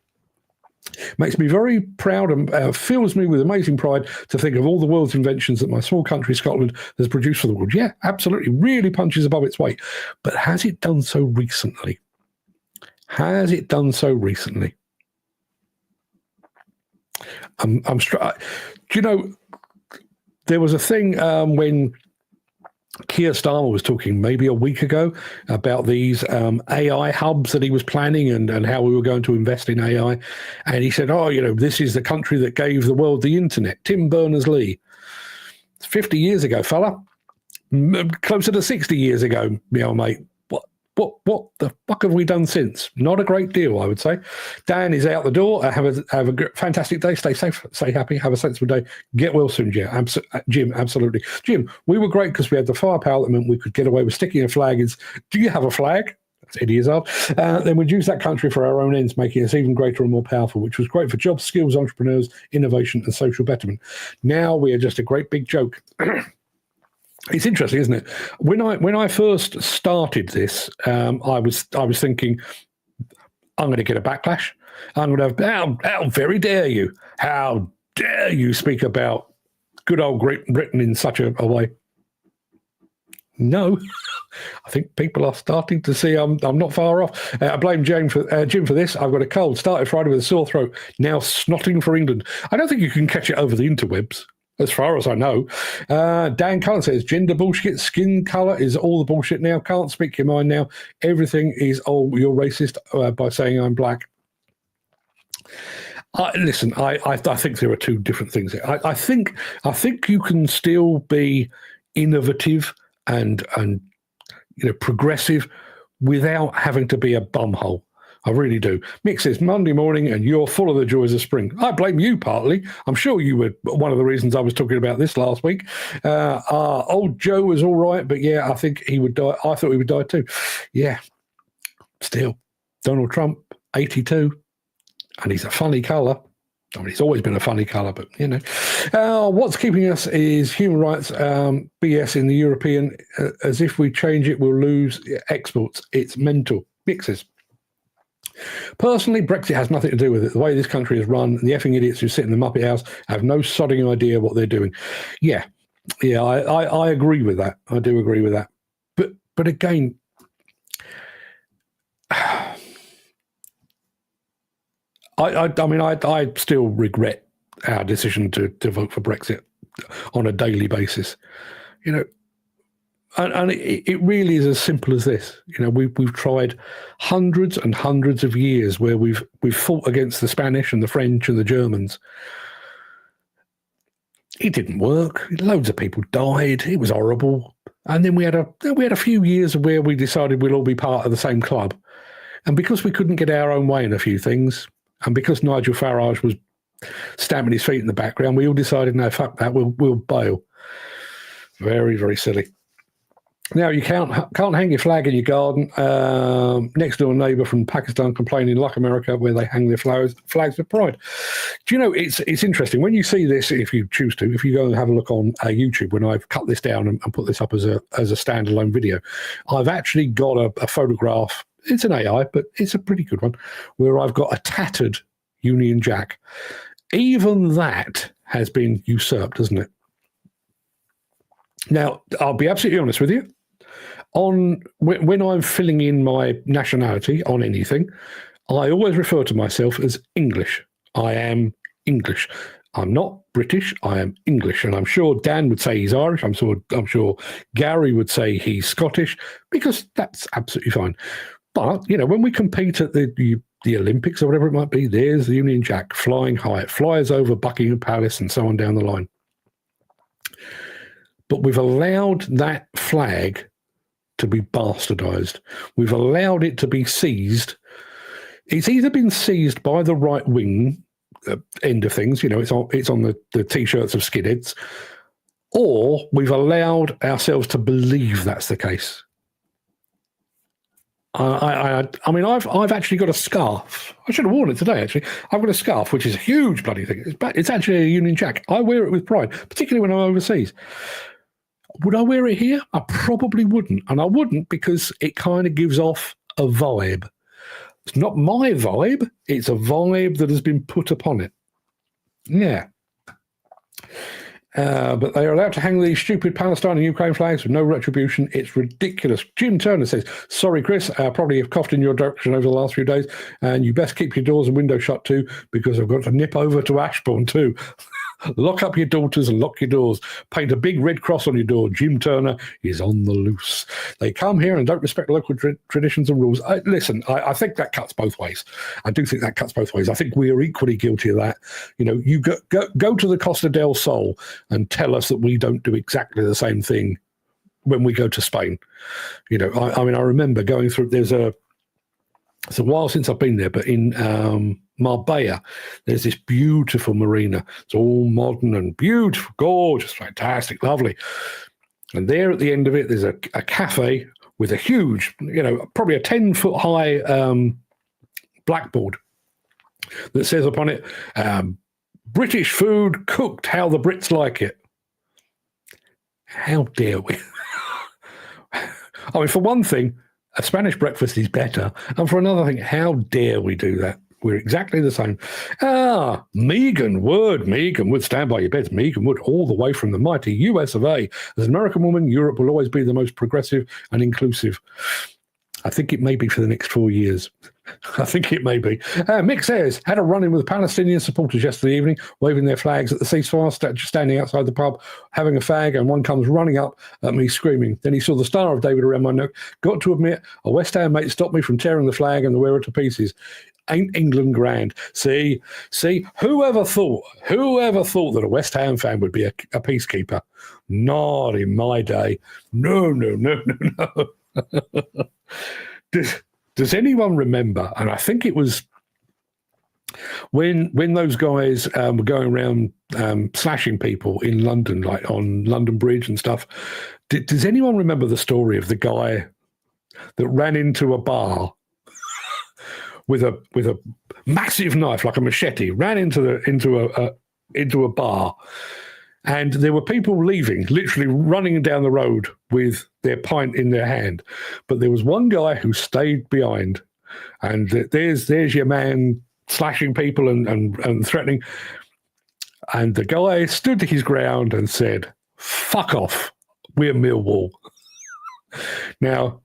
Makes me very proud and fills me with amazing pride to think of all the world's inventions that my small country, Scotland, has produced for the world. Yeah, absolutely. Really punches above its weight. But has it done so recently? There was a thing when Keir Starmer was talking maybe a week ago about these AI hubs that he was planning and how we were going to invest in AI. And he said, this is the country that gave the world the internet, Tim Berners-Lee. 50 years ago, fella. Closer to 60 years ago, mate. What the fuck have we done since? Not a great deal, I would say. Dan is out the door. Have a fantastic day. Stay safe. Stay happy. Have a sensible day. Get well soon, Jim. Absolutely. Jim, we were great because we had the firepower that meant we could get away with sticking a flag in. Do you have a flag? That's Eddie Izzard. Then we'd use that country for our own ends, making us even greater and more powerful, which was great for jobs, skills, entrepreneurs, innovation, and social betterment. Now we are just a great big joke. It's interesting, isn't it? When I first started this, I was thinking, I'm going to get a backlash. I'm going to have, how very dare you? How dare you speak about good old Great Britain in such a way? No, I think people are starting to see I'm not far off. I blame Jim for this. I've got a cold. Started Friday with a sore throat. Now snotting for England. I don't think you can catch it over the interwebs, as far as I know. Dan Cullen says, gender bullshit, skin colour is all the bullshit now. Can't speak your mind now. Everything is, oh, you're racist by saying I'm black. Listen, I think there are two different things here. I think you can still be innovative and progressive without having to be a bumhole. I really do. Mick says, Monday morning and you're full of the joys of spring. I blame you partly. I'm sure you were one of the reasons I was talking about this last week. Old Joe was all right, but yeah, I think he would die. I thought he would die too. Yeah, still. Donald Trump, 82, and he's a funny colour. I mean, he's always been a funny colour, but, what's keeping us is human rights BS in the European. As if we change it, we'll lose exports. It's mental. Mixes. Personally, Brexit has nothing to do with it. The way this country is run, the effing idiots who sit in the Muppet House have no sodding idea what they're doing. Yeah, I agree with that. I do agree with that. But again, I still regret our decision to vote for Brexit on a daily basis, and it really is as simple as this. We've tried hundreds and hundreds of years where we've fought against the Spanish and the French and the Germans. It didn't work. Loads of people died. It was horrible. And then we had a few years where we decided we'll all be part of the same club, and because we couldn't get our own way in a few things. And because Nigel Farage was stamping his feet in the background, we all decided, no, fuck that, we'll bail. Very, very silly. Now, you can't hang your flag in your garden. Next door neighbour from Pakistan complaining, like America, where they hang their flags with pride. Do you know, it's interesting. When you see this, if you choose to, if you go and have a look on YouTube, when I've cut this down and put this up as a standalone video, I've actually got a photograph. It's an AI, but it's a pretty good one, where I've got a tattered Union Jack. Even that has been usurped, hasn't it? Now, I'll be absolutely honest with you. When I'm filling in my nationality on anything, I always refer to myself as English. I am English. I'm not British. I am English. And I'm sure Dan would say he's Irish. I'm sure Gary would say he's Scottish, because that's absolutely fine. But, when we compete at the Olympics or whatever it might be, there's the Union Jack flying high. It flies over Buckingham Palace and so on down the line. But we've allowed that flag to be bastardized. We've allowed it to be seized. It's either been seized by the right wing end of things, it's on the T-shirts of skinheads, or we've allowed ourselves to believe that's the case. I've actually got a scarf. I should have worn it today, actually. I've got a scarf, which is a huge bloody thing. It's actually a Union Jack. I wear it with pride, particularly when I'm overseas. Would I wear it here? I probably wouldn't. And I wouldn't because it kind of gives off a vibe. It's not my vibe. It's a vibe that has been put upon it. Yeah. But they are allowed to hang these stupid Palestine and Ukraine flags with no retribution. It's ridiculous. Jim Turner says, sorry, Chris, I probably have coughed in your direction over the last few days, and you best keep your doors and windows shut too, because I've got to nip over to Ashbourne too. Lock up your daughters and lock your doors. Paint a big red cross on your door. Jim Turner is on the loose. They come here and don't respect local traditions and rules. I think that cuts both ways. I do think that cuts both ways. I think we are equally guilty of that. You go to the Costa del Sol and tell us that we don't do exactly the same thing when we go to Spain. I remember going through, it's a while since I've been there, but in Marbella, there's this beautiful marina. It's all modern and beautiful, gorgeous, fantastic, lovely. And there at the end of it, there's a cafe with a huge, probably a 10-foot high blackboard that says upon it, British food cooked how the Brits like it. How dare we? For one thing, a Spanish breakfast is better. And for another thing, how dare we do that? We're exactly the same. Megan Wood, stand by your beds. Megan Wood, all the way from the mighty US of A. As an American woman, Europe will always be the most progressive and inclusive. I think it may be for the next 4 years. I think it may be. Mick says, had a run-in with Palestinian supporters yesterday evening, waving their flags at the ceasefire, standing outside the pub, having a fag, and one comes running up at me screaming. Then he saw the star of David around my neck. Got to admit, a West Ham mate stopped me from tearing the flag and the wearer to pieces. Ain't England grand? See, whoever thought that a West Ham fan would be a peacekeeper? Not in my day. No. Does anyone remember? And I think it was when those guys were going around slashing people in London, like on London Bridge and stuff. Does anyone remember the story of the guy that ran into a bar with a massive knife, like a machete, ran into a bar? And there were people leaving, literally running down the road with their pint in their hand. But there was one guy who stayed behind. And there's your man slashing people and threatening. And the guy stood his ground and said, "Fuck off, we're Millwall." Now,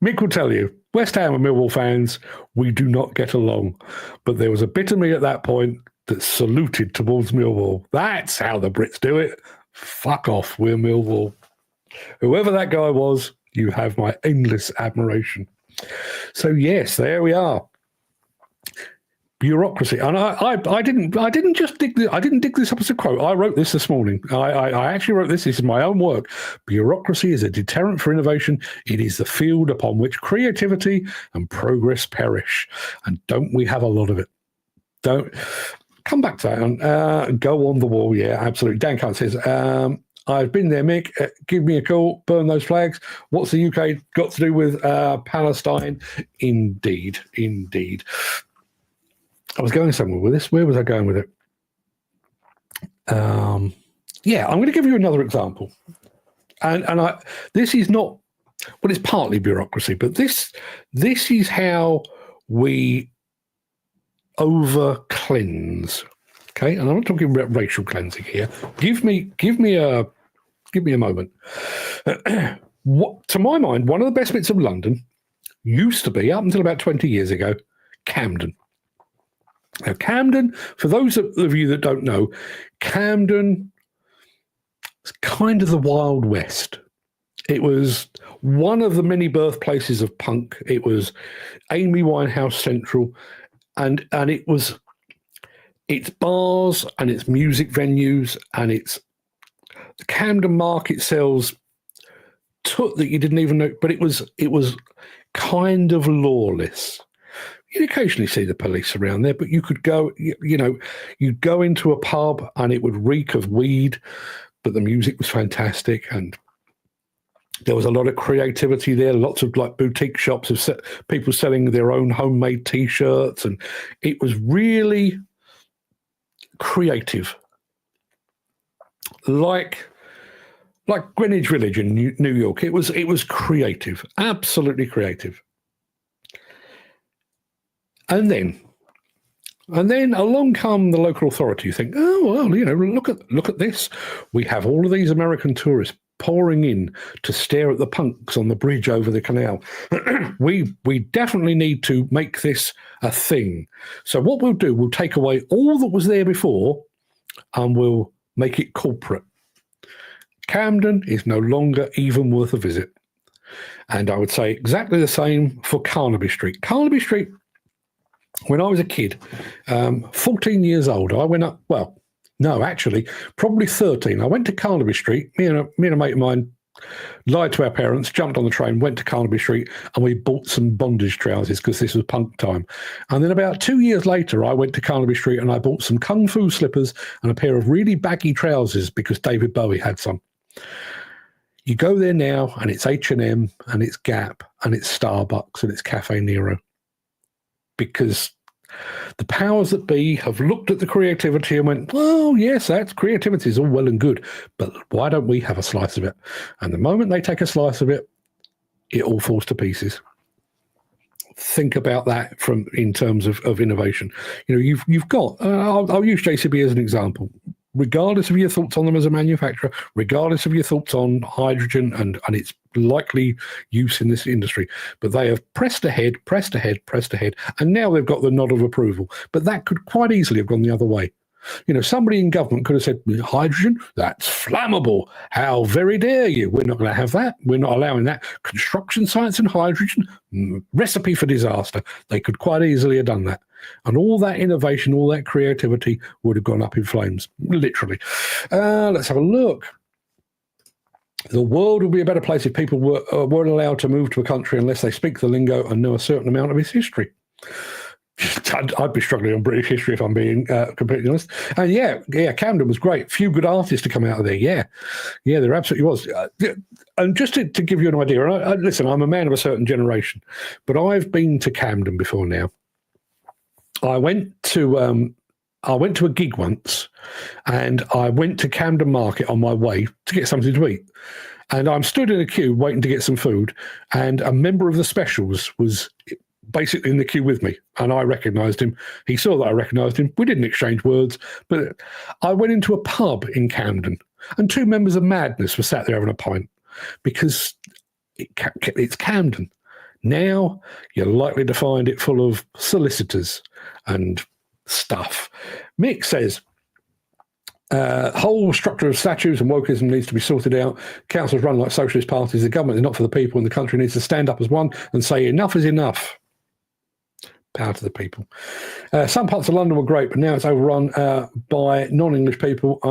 Mick will tell you, West Ham and Millwall fans, we do not get along. But there was a bit of me at that point that saluted towards Millwall. That's how the Brits do it. Fuck off, we're Millwall. Whoever that guy was, you have my endless admiration. So yes, there we are. Bureaucracy, and I didn't just dig this up as a quote. I wrote this morning. I actually wrote this. This is my own work. Bureaucracy is a deterrent for innovation. It is the field upon which creativity and progress perish. And don't we have a lot of it? Don't come back to that and go on the wall. Yeah, absolutely. Dan Cunt says, I've been there, Mick. Give me a call. Burn those flags. What's the UK got to do with Palestine? Indeed. I was going somewhere with this. Where was I going with it? Yeah, I'm going to give you another example. And this is not, well, it's partly bureaucracy, but this is how we over cleanse. Okay, and I'm not talking about racial cleansing here. Give me a moment. To my mind, one of the best bits of London used to be, up until about 20 years ago, Camden. Now, Camden, for those of you that don't know, Camden is kind of the Wild West. It was one of the many birthplaces of punk. It was Amy Winehouse Central, and it was its bars and its music venues and its the Camden Market sells took that you didn't even know, but it was kind of lawless. You'd occasionally see the police around there, but you could go, you'd go into a pub and it would reek of weed, but the music was fantastic and there was a lot of creativity there, lots of like boutique shops of people selling their own homemade T-shirts, and it was really creative. Like Greenwich Village in New York, it was creative, absolutely creative. And then along come the local authority. You think, oh well, look at this. We have all of these American tourists pouring in to stare at the punks on the bridge over the canal. we definitely need to make this a thing. So what we'll do, we'll take away all that was there before, and we'll make it corporate. Camden is no longer even worth a visit. And I would say exactly the same for Carnaby Street. Carnaby Street. When I was a kid, 14 years old, I went up, well, no, actually, probably 13. I went to Carnaby Street. Me and a mate of mine lied to our parents, jumped on the train, went to Carnaby Street, and we bought some bondage trousers because this was punk time. And then about 2 years later, I went to Carnaby Street and I bought some kung fu slippers and a pair of really baggy trousers because David Bowie had some. You go there now and it's H&M and it's Gap and it's Starbucks and it's Cafe Nero. Because the powers that be have looked at the creativity and went, well, yes, that's creativity is all well and good, but why don't we have a slice of it? And the moment they take a slice of it, it all falls to pieces. think about that in terms of innovation. You've got. I'll use JCB as an example. Regardless of your thoughts on them as a manufacturer, regardless of your thoughts on hydrogen and its likely use in this industry, but they have pressed ahead, and now they've got the nod of approval. But that could quite easily have gone the other way. Somebody in government could have said, hydrogen, that's flammable. How very dare you? We're not going to have that. We're not allowing that. Construction sites and hydrogen, recipe for disaster. They could quite easily have done that. And all that innovation, all that creativity would have gone up in flames, literally. Let's have a look. The world would be a better place if people weren't allowed to move to a country unless they speak the lingo and know a certain amount of its history. I'd be struggling on British history if I'm being completely honest. And yeah, Camden was great. Few good artists to come out of there. Yeah, there absolutely was. And just to give you an idea, and listen, I'm a man of a certain generation, but I've been to Camden before now. I went to a gig once, and I went to Camden Market on my way to get something to eat. And I'm stood in a queue waiting to get some food, and a member of the specials was basically in the queue with me, and I recognised him. He saw that I recognised him. We didn't exchange words, but I went into a pub in Camden, and two members of Madness were sat there having a pint because it's Camden. Now you're likely to find it full of solicitors and stuff. Mick says, whole structure of statues and wokeism needs to be sorted out. Councils run like socialist parties. The government is not for the people, and the country needs to stand up as one and say enough is enough. Power to the people. Some parts of London were great, but now it's overrun by non-English people.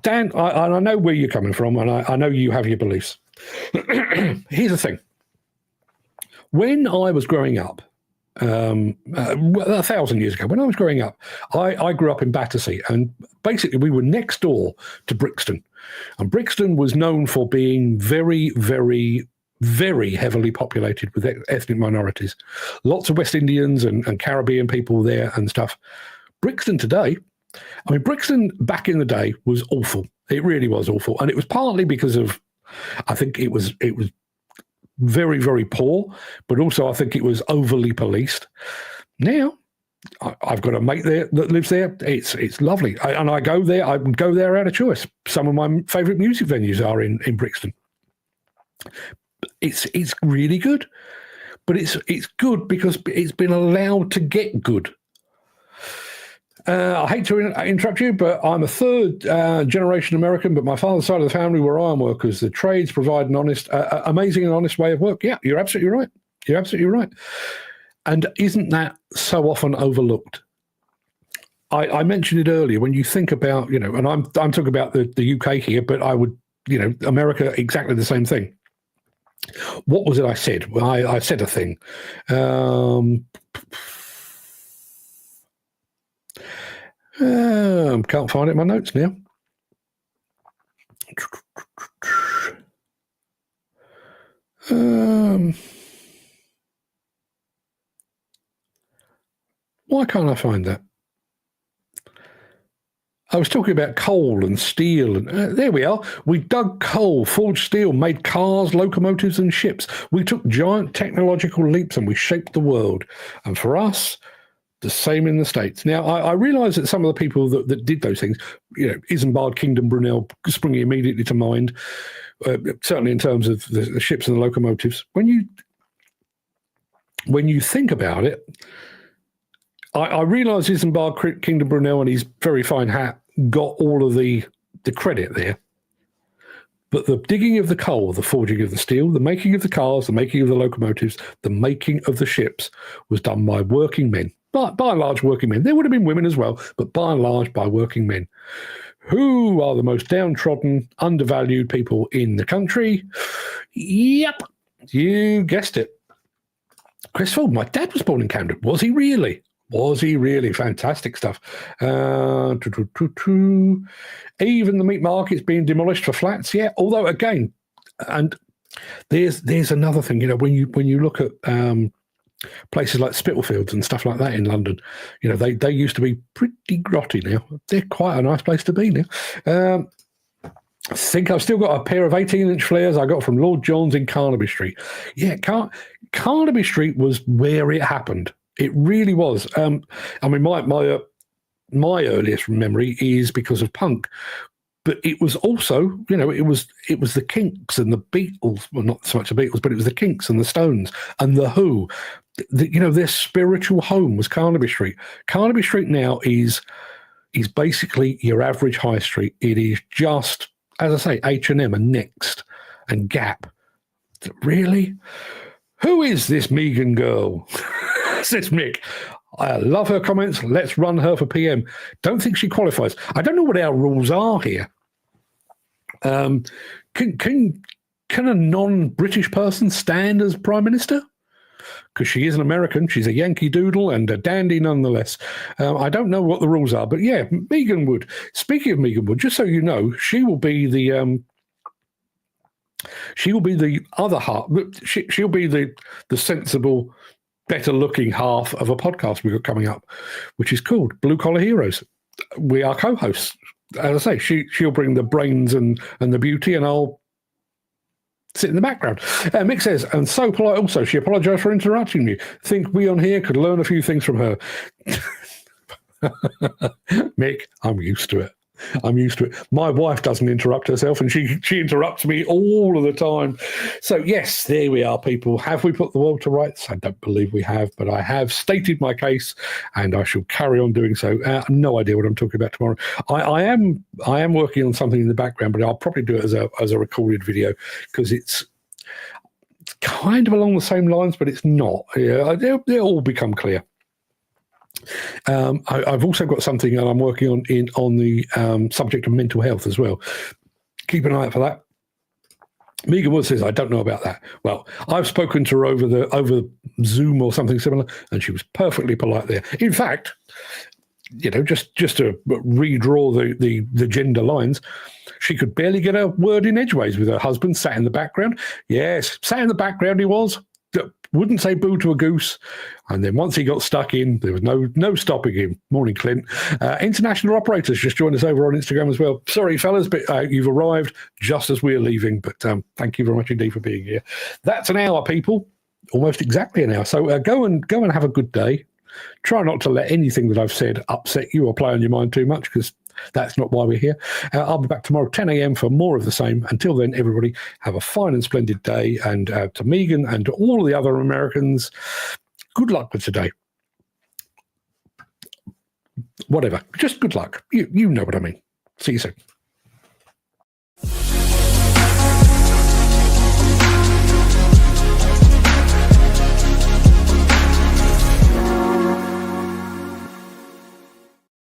Dan, I know where you're coming from, and I know you have your beliefs. Here's the thing. When I was growing up, 1,000 years ago, when I was growing up, I grew up in Battersea, and basically we were next door to Brixton. And Brixton was known for being very, very, very heavily populated with ethnic minorities. Lots of West Indians and Caribbean people there and stuff. Brixton today, Brixton back in the day was awful. It really was awful. And it was partly because of, I think it was very, very poor, but also I think it was overly policed. Now, I've got a mate there that lives there. It's lovely. And I go there. I would go there out of choice. Some of my favourite music venues are in Brixton. It's really good, but it's good because it's been allowed to get good. I hate to interrupt you, but I'm a third generation American, but my father's side of the family were iron workers. The trades provide an honest, amazing and honest way of work. Yeah, you're absolutely right. You're absolutely right. And isn't that so often overlooked? I mentioned it earlier. When you think about, and I'm talking about the UK here, but I would, America, exactly the same thing. What was it I said? Well, I said a thing. Can't find it in my notes now. Why can't I find that? I was talking about coal and steel, and there we are. We dug coal, forged steel, made cars, locomotives, and ships. We took giant technological leaps and we shaped the world. And for us, the same in the States. Now, I realise that some of the people that did those things, Isambard, Kingdom, Brunel, spring immediately to mind, certainly in terms of the ships and the locomotives. When you think about it, I realise Isambard, Kingdom, Brunel, and his very fine hat got all of the credit there. But the digging of the coal, the forging of the steel, the making of the cars, the making of the locomotives, the making of the ships was done by working men. By and large, working men. There would have been women as well, but by and large, by working men. Who are the most downtrodden, undervalued people in the country? Yep, you guessed it. Chris Ford, my dad was born in Camden. Was he really? Was he really? Fantastic stuff. Even the meat market's being demolished for flats. Yeah, although again, and there's another thing. When you look at places like Spitalfields and stuff like that in London, they used to be pretty grotty now. They're quite a nice place to be now. I think I've still got a pair of 18-inch flares I got from Lord John's in Carnaby Street. Yeah, Carnaby Street was where it happened. It really was. I mean, my earliest memory is because of punk, but it was also, you know, it was the Kinks and the Beatles. Well, not so much the Beatles, but it was the Kinks and the Stones and the Who. You know, their spiritual home was Carnaby Street. Carnaby Street now is basically your average high street. It is just, as I say, H&M and Next and Gap. Really? Who is this Megan girl? Says Mick. I love her comments. Let's run her for PM. Don't think she qualifies. I don't know what our rules are here. Can a non-British person stand as Prime Minister? Because she is an American. She's a Yankee Doodle and a dandy nonetheless. I don't know what the rules are, but yeah, Megan Wood. Speaking of Megan Wood, just so you know, she will be the other half. She'll be the sensible, better-looking half of a podcast we've got coming up, which is called Blue Collar Heroes. We are co-hosts. As I say, she'll bring the brains and the beauty, and I'll sit in the background. Mick says, and so polite also, she apologised for interrupting you. Think we on here could learn a few things from her. Mick, I'm used to it. My wife doesn't interrupt herself, and she interrupts me all of the time. So, yes, there we are, people. Have we put the world to rights? I don't believe we have, but I have stated my case, and I shall carry on doing so. No idea what I'm talking about tomorrow. I am working on something in the background, but I'll probably do it as a recorded video, because it's kind of along the same lines, but it's not. Yeah, they'll all become clear. I've also got something I'm working on the subject of mental health as well. Keep an eye out for that. Megan Wood says, I don't know about that. Well, I've spoken to her over Zoom or something similar, and she was perfectly polite there. In fact, you know, just to redraw the gender lines, she could barely get a word in edgeways with her husband sat in the background. Yes, sat in the background he was. Wouldn't say boo to a goose. And then once he got stuck in, there was no stopping him. Morning, Clint. International Operators just joined us over on Instagram as well. Sorry, fellas, but you've arrived just as we're leaving. But thank you very much indeed for being here. That's an hour, people. Almost exactly an hour. So go and have a good day. Try not to let anything that I've said upset you or play on your mind too much, because that's not why we're here. I'll be back tomorrow 10 a.m. for more of the same. Until then, everybody have a fine and splendid day. And to Megan and to all the other Americans, good luck with today. Whatever. Just good luck. You know what I mean. See you soon.